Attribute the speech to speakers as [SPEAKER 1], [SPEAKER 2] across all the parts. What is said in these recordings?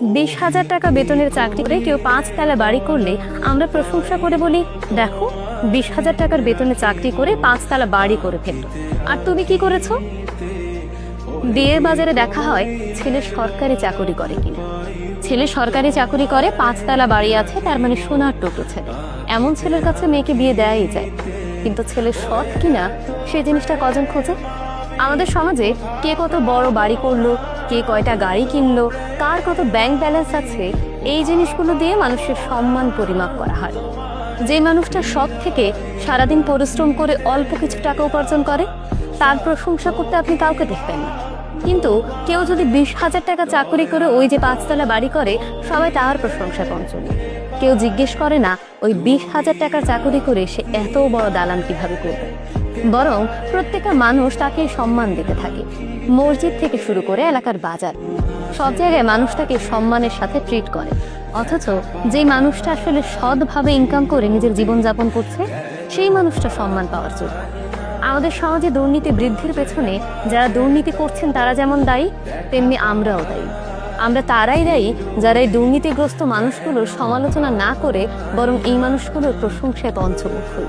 [SPEAKER 1] 20,000 টাকা বেতনের চাকরি করে কেউ 5 তলা বাড়ি করলে আমরা প্রশংসা করে বলি, দেখো 20,000 টাকার বেতনে চাকরি করে 5 তলা বাড়ি করে ফেললো। আর তুমি কি করেছো? বিয়ের বাজারে দেখা হয় ছেলে সরকারি চাকরি করে কিনা। ছেলে সরকারি চাকরি করে, 5 তলা বাড়ি আছে, তার মানে সোনার টুকরো ছেলে। এমন ছেলের কাছে মেয়েকে বিয়ে দেয়াই যায়। কিন্তু ছেলে সৎ কিনা সেই জিনিসটা কজন খোঁজে? আমাদের সমাজে কে কত বড় বাড়ি করলো, কে কয়টা গাড়ি কিনলো, কার কত ব্যাংক ব্যালেন্স আছে, এই জিনিসগুলো দিয়ে মানুষের সম্মান পরিমাপ করা হয়। যে মানুষটা সৎ থেকে সারাদিন পরিশ্রম করে অল্প কিছু টাকা উপার্জন করে, তার প্রশংসা করতে আপনি কাউকে দেখবেন না। কিন্তু কেউ যদি 20,000 টাকা চাকরি করে ওই যে 5 তলা বাড়ি করে, সবাই তার প্রশংসা পঞ্চমী। কেউ জিজ্ঞেস করে না ওই 20,000 টাকার চাকরি করে সে এত বড় দালান কিভাবে করবে। বরং প্রত্যেকটা মানুষ তাকে সম্মান দিতে থাকে। মসজিদ থেকে শুরু করে এলাকার বাজার, সব জায়গায় মানুষ তাকে সম্মানের সাথে ট্রিট করে। অথচ যে মানুষটা আসলে সৎভাবে ইনকাম করে নিজের জীবনযাপন করছে, সেই মানুষটা সম্মান পাওয়ার যোগ্য। আমাদের সমাজে দুর্নীতি বৃদ্ধির পেছনে যারা দুর্নীতি করছেন তারা যেমন দায়ী, তেমনি আমরাও দায়ী। আমরা তারাই দায়ী যারা এই দুর্নীতিগ্রস্ত মানুষগুলোর সমালোচনা না করে বরং এই মানুষগুলোর প্রশংসায় পঞ্চমুখ হই।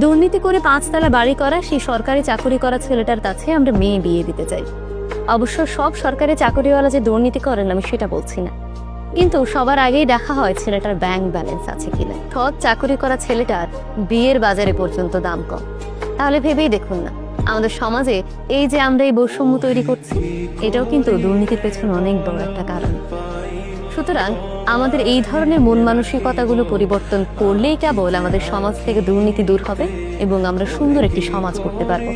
[SPEAKER 1] দুর্নীতি করে 5 তলা বাড়ি করা সেই সরকারি চাকরি করা ছেলেটার কাছে আমরা মেয়ে বিয়ে দিতে চাই। অবশ্য সব সরকারি চাকরিওয়ালা যে দুর্নীতি করেন আমি সেটা বলছি না, কিন্তু সবার আগেই দেখা হয় ছেলেটার ব্যাংক ব্যালেন্স আছে কিনা। সৎ চাকরি করা ছেলেটার বিয়ের বাজারে পর্যন্ত দাম কম। তাহলে ভেবেই দেখুন না, আমাদের সমাজে এই যে আমরা এই বৈষম্য তৈরি করছি, এটাও কিন্তু দুর্নীতির পেছনে অনেক বড় একটা কারণ। সুতরাং আমাদের এই ধরনের মন মানসিকতাগুলো পরিবর্তন করলেই কেবল আমাদের সমাজ থেকে দুর্নীতি দূর হবে এবং আমরা সুন্দর একটি সমাজ করতে পারবো।